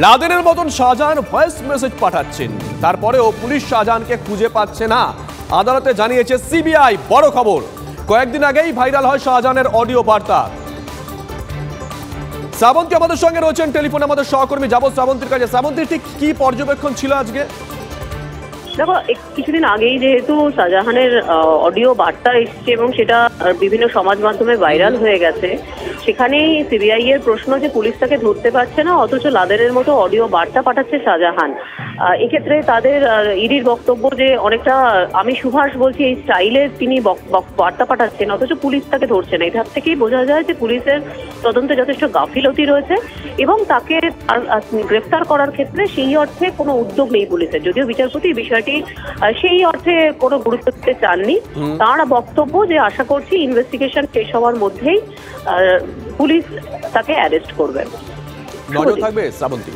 লাদেনের মতন Shahjahan voice message পাঠাচ্ছেন, তারপরেও পুলিশ শাহজাহানকে খুঁজে পাচ্ছে না। আদালতে জানিয়েছে সিবিআই। বড় খবর, কয়েকদিন আগেই ভাইরাল হয় শাহজাহানের অডিও বার্তা। শ্রাবন্তী আমাদের সঙ্গে রয়েছেন টেলিফোনে, আমাদের সহকর্মী। যাব শ্রাবন্তীর কাছে। শ্রাবন্তী, ঠিক কি পর্যবেক্ষণ ছিল আজকে? দেখো, কিছুদিন আগেই যেহেতু শাহজাহানের অডিও বার্তা এসছে এবং সেটা বিভিন্ন সমাজ মাধ্যমে ভাইরাল হয়ে গেছে, সেখানেই সিবিআই এর প্রশ্ন যে পুলিশ তাকে ধরতে পারছে না, অথচ লাদেনের মতো অডিও বার্তা পাঠাচ্ছে শাহজাহান। এক্ষেত্রে তাদের ইডির বক্তব্য যে অনেকটা আমি সুভাষ বলছি এই স্টাইলে তিনি বার্তা পাঠাচ্ছেন, অথচ পুলিশ তাকে ধরছে না। এটার থেকেই বোঝা যায় যে পুলিশের তদন্তে যথেষ্ট গাফিলতি রয়েছে এবং তাকে গ্রেফতার করার ক্ষেত্রে সেই অর্থে কোনো উদ্যোগ নেই পুলিশের। যদিও বিচারপতি এই বিষয়টি সেই অর্থে কোনো গুরুত্ব দিতে চাননি। তাঁর বক্তব্য যে আশা করছি ইনভেস্টিগেশন শেষ হওয়ার মধ্যেই পুলিশ তাকে অ্যারেস্ট করবে। নজর থাকবে শ্রাবন্তী।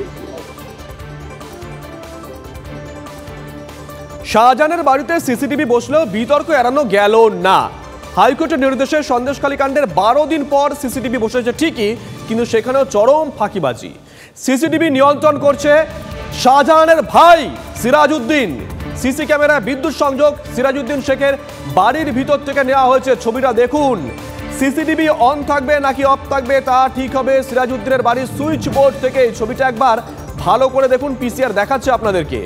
শাহজাহানের বাড়িতে সিসিটিভি বসলেও বিতর্ক এড়ানো গেল না। হাইকোর্টের নির্দেশে সন্দেশখালী কাণ্ডের 12 দিন পর সিসিটিভি বসেছে ঠিকই, কিন্তু সেখানেও চরম ফাঁকিবাজি। সিসিটিভি নিয়ন্ত্রণ করছে শাহজাহানের ভাই সিরাজউদ্দিন। সিসি ক্যামেরায় বিদ্যুৎ সংযোগ সিরাজউদ্দিন শেখের বাড়ির ভিতর থেকে নেওয়া হয়েছে। ছবিটা দেখুন। সিসিটিভি অন থাকবে নাকি অফ থাকবে তা ঠিক হবে সিরাজউদ্দিনের বাড়ির সুইচ বোর্ড থেকে। এই ছবিটা একবার ভালো করে দেখুন, পিসিআর দেখাচ্ছে আপনাদেরকে।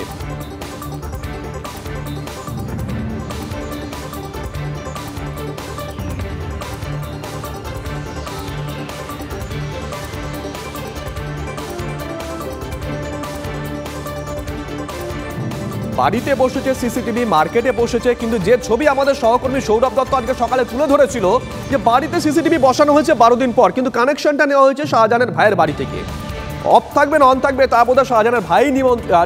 বাড়িতে বসেছে সিসিটিভি, মার্কেটে বসেছে, কিন্তু যে ছবি আমাদের সহকর্মী সৌরভ দত্ত আজকে সকালে তুলে ধরেছিল যে বাড়িতে সিসিটিভি বসানো হয়েছে 12 দিন পর, কিন্তু কানেকশনটা নেওয়া হয়েছে শাহজাহানের ভাইয়ের বাড়ি থেকে। অফ থাকবে না অন থাকবে তা বোধহয় শাহজাহানের ভাই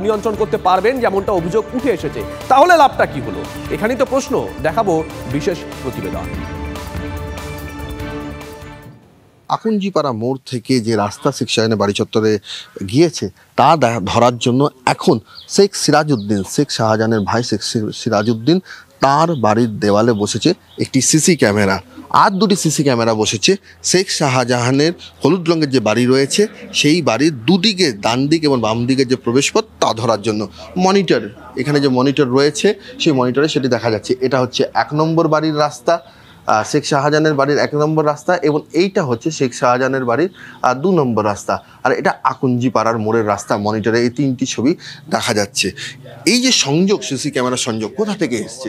নিয়ন্ত্রণ করতে পারবেন, যেমনটা অভিযোগ উঠে এসেছে। তাহলে লাভটা কি হলো? এখানেই তো প্রশ্ন। দেখাবো বিশেষ প্রতিবেদন। আকুঞ্জিপাড়া মোড় থেকে যে রাস্তা শেখ শাহজাহানের বাড়ি চত্বরে গিয়েছে তা ধরার জন্য এখন শেখ সিরাজউদ্দিন, শেখ শাহজাহানের ভাই শেখ সিরাজউদ্দিন, তার বাড়ির দেওয়ালে বসেছে একটি সিসি ক্যামেরা। আর দুটি সিসি ক্যামেরা বসেছে শেখ শাহজাহানের হলুদ রঙের যে বাড়ি রয়েছে সেই বাড়ির দুদিকে, ডান দিক এবং বাম দিকের যে প্রবেশপথ তা ধরার জন্য। মনিটর, এখানে যে মনিটর রয়েছে সেই মনিটরে সেটি দেখা যাচ্ছে। এটা হচ্ছে 1 নম্বর বাড়ির রাস্তা, শেখ শাহজাহানের বাড়ির 1 নম্বর রাস্তা, এবং এইটা হচ্ছে শেখ শাহজাহানের বাড়ির 2 নম্বর রাস্তা, আর এটা আকুঞ্জিপাড়ার মোড়ের রাস্তা। মনিটরে এই 3টি ছবি দেখা যাচ্ছে। এই যে সংযোগ, সিসি ক্যামেরা সংযোগ কোথা থেকে এসছে?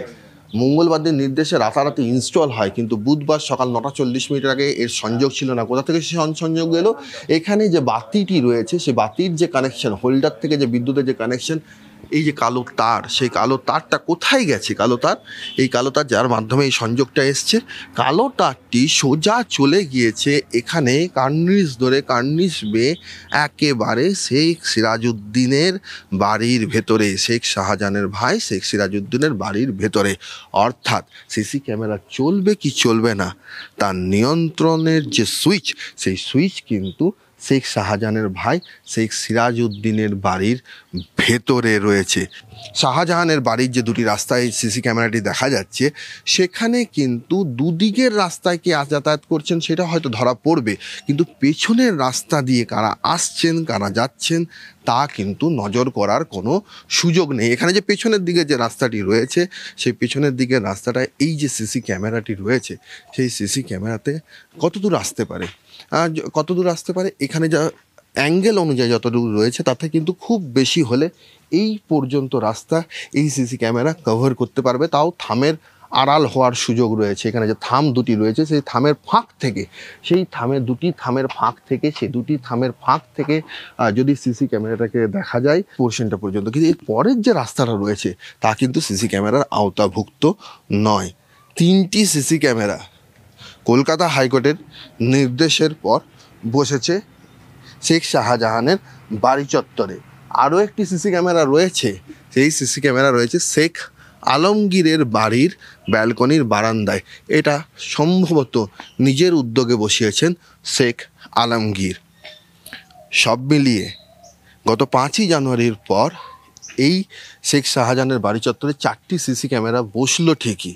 মঙ্গলবারদের নির্দেশে রাতারাতি ইনস্টল হয়, কিন্তু বুধবার সকাল 9টা 40 মিনিটের আগে এর সংযোগ ছিল না। কোথা থেকে সে সংযোগ এলো? এখানে যে বাতিটি রয়েছে সেই বাতির যে কানেকশন, হোল্ডার থেকে যে বিদ্যুতের যে কানেকশন, এই যে কালো তার, সেই কালো তারটা কোথায় গেছে? কালো তার, এই কালো তার যার মাধ্যমে এই সংযোগটা এসছে, কালো তারটি সোজা চলে গিয়েছে এখানে কার্নিশ ধরে, কার্নিশ বেয়ে একেবারে শেখ সিরাজউদ্দিনের বাড়ির ভেতরে, শেখ শাহজাহানের ভাই শেখ সিরাজউদ্দিনের বাড়ির ভেতরে। অর্থাৎ সিসি ক্যামেরা চলবে কি চলবে না তার নিয়ন্ত্রণের যে সুইচ, সেই সুইচ কিন্তু শেখ শাহজাহানের ভাই শেখ সিরাজউদ্দিনের বাড়ির ভেতরে রয়েছে। শাহজাহানের বাড়ির যে দুটি রাস্তায় সিসি ক্যামেরাটি দেখা যাচ্ছে, সেখানে কিন্তু দুদিকের রাস্তায় কে যাতায়াত করছেন সেটা হয়তো ধরা পড়বে, কিন্তু পেছনের রাস্তা দিয়ে কারা আসছেন কারা যাচ্ছেন তা কিন্তু নজর করার কোনো সুযোগ নেই। এখানে যে পেছনের দিকে যে রাস্তাটি রয়েছে, সেই পেছনের দিকের রাস্তাটায় এই যে সিসি ক্যামেরাটি রয়েছে, সেই সিসি ক্যামেরাতে কতদূর আসতে পারে, এখানে যা অ্যাঙ্গেল অনুযায়ী যতদূর রয়েছে তাতে কিন্তু খুব বেশি হলে এই পর্যন্ত রাস্তা এই সিসি ক্যামেরা কভার করতে পারবে, তাও থামের আড়াল হওয়ার সুযোগ রয়েছে। এখানে যে থাম দুটি রয়েছে সেই থামের ফাঁক থেকে, সেই দুটি থামের ফাঁক থেকে যদি সিসি ক্যামেরাটাকে দেখা যায় পোর্শনটা পর্যন্ত, কিন্তু এর পরের যে রাস্তাটা রয়েছে তা কিন্তু সিসি ক্যামেরার আওতাভুক্ত নয়। 3টি সিসি ক্যামেরা কলকাতা হাইকোর্টের নির্দেশের পর বসেছে শেখ শাহজাহানের বাড়ি চত্বরে। আরও একটি সিসি ক্যামেরা রয়েছে, সেই সিসি ক্যামেরা রয়েছে শেখ আলমগীরের বাড়ির ব্যালকনির বারান্দায়। এটা সম্ভবত নিজের উদ্যোগে বসিয়েছেন শেখ আলমগীর। সব মিলিয়ে গত 5ই জানুয়ারির পর এই শেখ শাহজাহানের বাড়ি চত্বরে 4টি সিসি ক্যামেরা বসলো ঠিকই,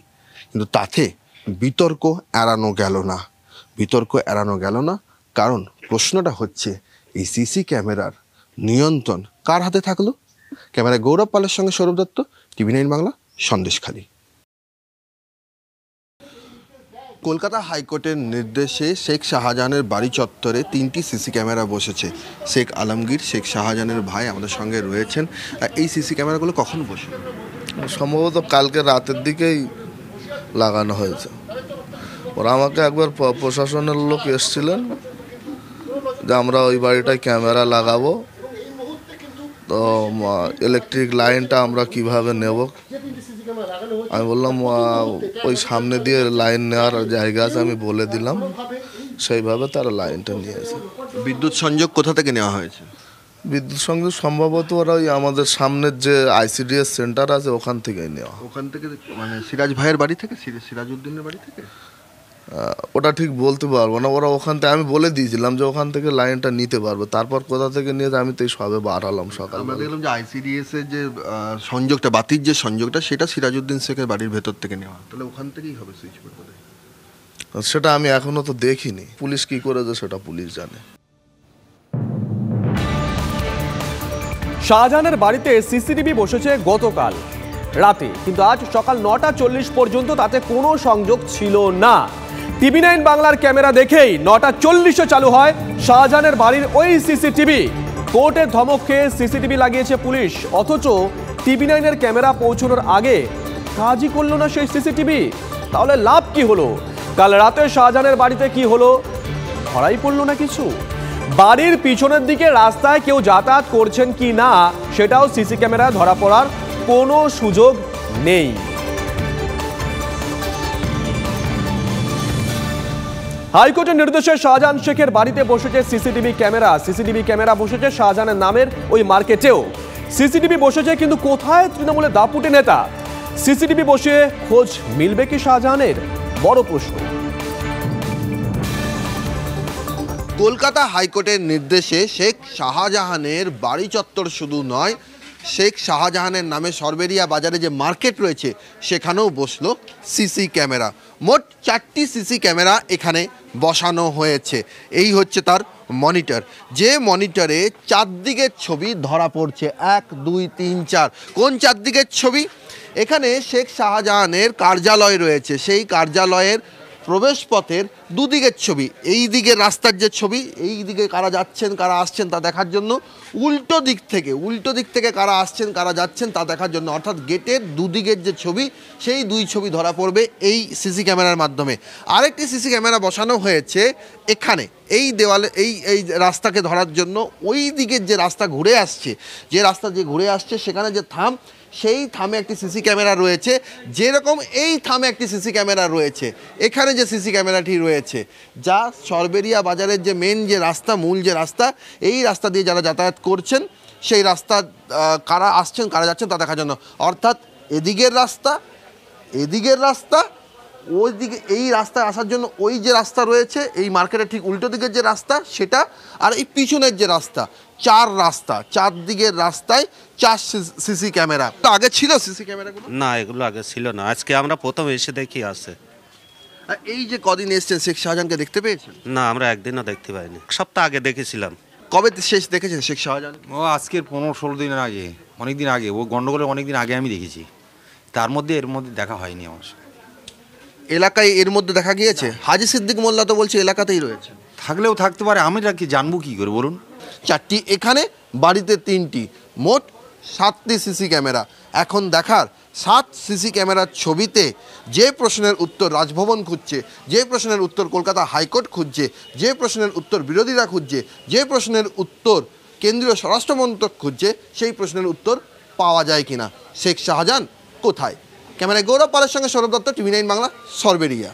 কিন্তু তাতে বিতর্ক এড়ানো গেল না। কারণ প্রশ্নটা হচ্ছে এই সিসি ক্যামেরার নিয়ন্ত্রণ কার হাতে থাকলো? ক্যামেরায় গৌরব পালের সঙ্গে সৌরভ দত্ত, TV9 বাংলা, সন্দেশখালী। কলকাতা হাইকোর্টের নির্দেশে শেখ শাহজাহানের বাড়ি চত্বরে 3টি সিসি ক্যামেরা বসেছে। শেখ আলমগীর, শেখ শাহজাহানের ভাই আমাদের সঙ্গে রয়েছেন। এই সিসি ক্যামেরাগুলো কখন বসে? সম্ভবত কালকে রাতের দিকেই লাগানো হয়েছে। ওরা আমাকে একবার প্রশাসনের লোক এসেছিলেন যে আমরা ওই বাড়িটায় ক্যামেরা লাগাবো, তো ইলেকট্রিক লাইনটা আমরা কিভাবে নেব। আমি বললাম ওই সামনে দিয়ে লাইন নেওয়ার জায়গা আছে, আমি বলে দিলাম, সেইভাবে তারা লাইনটা নিয়েছে। বিদ্যুৎ সংযোগ কোথা থেকে নেওয়া হয়েছে? বিদ্যুৎ সংযোগ সম্ভবত ওরা ওই আমাদের সামনের যে ICDS সেন্টার আছে ওখান থেকেই নেওয়া। ওখান থেকে মানে সিরাজ ভাইয়ের বাড়ি থেকে, সিরাজউদ্দিনের বাড়ি থেকে? ওটা ঠিক বলতে পারবো না। ওরা ওখান থেকে, আমি বলে দিয়েছিলাম যে ওখান থেকে লাইনটা নিতে পারবে, তারপর কোথা থেকে নিয়ে আমি তো এই সবে বাড়ালাম সকাল। আমরা দেখলাম যে ICDS এর যে সংযোগটা, বাতির যে সংযোগটা, সেটা সিরাজউদ্দিন শেখের বাড়ির ভেতর থেকে নেওয়া, তাহলে ওখান থেকেই হবে সুইচ বোর্ড। সেটা আমি এখনো তো দেখিনি, পুলিশ কি করেছে সেটা পুলিশ জানে। শাহজাহানের বাড়িতে সিসিটিভি বসেছে গতকাল রাতে, কিন্তু আজ সকাল 9:40 পর্যন্ত তাতে কোনো সংযোগ ছিল না। TV9 বাংলার ক্যামেরা দেখেই 9:40 চালু হয় শাহজাহানের বাড়ির ওই সিসিটিভি। কোর্টের ধমক খেয়ে সিসিটিভি লাগিয়েছে পুলিশ, অথচ TV9 এর ক্যামেরা পৌঁছানোর আগে কাজই করলো না সেই সিসিটিভি। তাহলে লাভ কি হলো? কাল রাতে শাহজাহানের বাড়িতে কি হলো? ধরাই পড়লো না কিছু। বাড়ির পিছনের দিকে রাস্তায় কেউ যাতায়াত করছেন কি না সেটাও সিসি ক্যামেরায় ধরা পড়ার কোনো সুযোগ নেই। হাইকোর্টের নির্দেশে শাহজাহান শেখের বাড়িতে বসেছে সিসিটিভি ক্যামেরা। সিসিটিভি ক্যামেরা বসেছে শাহজাহানের নামের ওই মার্কেটেও। সিসিটিভি বসেছে, কিন্তু কোথায় তৃণমূলের দাপুটে নেতা? সিসিটিভি বসে খোঁজ মিলবে কি শাহজাহানের? বড় প্রশ্ন। কলকাতা হাইকোর্টের নির্দেশে শেখ শাহজাহানের বাড়ি চত্বর শুধু নয়, শেখ শাহজাহানের নামে সরবেরিয়া বাজারে যে মার্কেট রয়েছে সেখানেও বসলো সিসি ক্যামেরা। মোট 4টি সিসি ক্যামেরা এখানে বসানো হয়েছে। এই হচ্ছে তার মনিটর, যে মনিটরে চারদিকের ছবি ধরা পড়ছে। 1, 2, 3, 4। কোন চারদিকের ছবি? এখানে শেখ শাহজাহানের কার্যালয় রয়েছে, সেই কার্যালয়ের প্রবেশপথের দুদিকের ছবি। এই দিকের রাস্তার যে ছবি, এই দিকে কারা যাচ্ছেন কারা আসছেন তা দেখার জন্য, উল্টো দিক থেকে কারা আসছেন কারা যাচ্ছেন তা দেখার জন্য, অর্থাৎ গেটের দুদিকের যে ছবি, সেই দুই ছবি ধরা পড়বে এই সিসি ক্যামেরার মাধ্যমে। আরেকটি সিসি ক্যামেরা বসানো হয়েছে এখানে, এই দেওয়ালে, এই রাস্তাকে ধরার জন্য। ওই দিকের যে রাস্তা ঘুরে আসছে, সেখানে যে থাম, সেই থামে একটি সিসি ক্যামেরা রয়েছে। যেরকম এই থামে একটি সিসি ক্যামেরা রয়েছে, এখানে যে সিসি ক্যামেরাটি রয়েছে, যা সরবেরিয়া বাজারের যে মেন যে রাস্তা, মূল যে রাস্তা, এই রাস্তা দিয়ে যারা যাতায়াত করছেন, সেই রাস্তা কারা আসছেন কারা যাচ্ছেন তা দেখার জন্য। অর্থাৎ এদিকের রাস্তা, ওই দিকে, এই রাস্তায় আসার জন্য ওই যে রাস্তা রয়েছে, এই মার্কেটের ঠিক উল্টো দিকের যে রাস্তা সেটা, আর এই পিছনের যে রাস্তা, চারদিকের রাস্তায় 4 সিসি ক্যামেরা। আগে ছিল সিসি ক্যামেরাগুলো? না, এগুলো আগে ছিল না, আজকে আমরা প্রথম এসে দেখি আছে। আর এই যে কদিন এসেছেন, শেখ শাহজাহানকে দেখতে পেয়েছেন? না, আমরা একদিনও দেখতে পাইনি, সপ্তাহ আগে দেখেছিলাম। কবে শেষ দেখেছেন শেখ শাহজাহান? ও আজকের 15-16 দিনের আগে, অনেক দিন আগে, ও গন্ডগোলের অনেক দিন আগে আমি দেখেছি। এর মধ্যে দেখা হয়নি আমার। এলাকায় এর মধ্যে দেখা গিয়েছে? হাজি সিদ্দিক মোল্লা তো বলছে এলাকাতেই রয়েছে। থাকলেও থাকতে পারে, আমরা কি জানবো কি করে বলুন? 4টি এখানে, বাড়িতে 3টি, মোট 7টি সিসি ক্যামেরা। এখন দেখার 7 সিসি ক্যামেরার ছবিতে যে প্রশ্নের উত্তর রাজভবন খুঁজছে, যে প্রশ্নের উত্তর কলকাতা হাইকোর্ট খুঁজছে, যে প্রশ্নের উত্তর বিরোধীরা খুঁজছে, যে প্রশ্নের উত্তর কেন্দ্রীয় স্বরাষ্ট্র মন্ত্রক খুঁজছে, সেই প্রশ্নের উত্তর পাওয়া যায় কিনা। শেখ শাহজাহান কোথায়? ক্যামেরায় গৌরব পালের সঙ্গে সৌরভ দত্ত, TV9 বাংলা, সরবেরিয়া।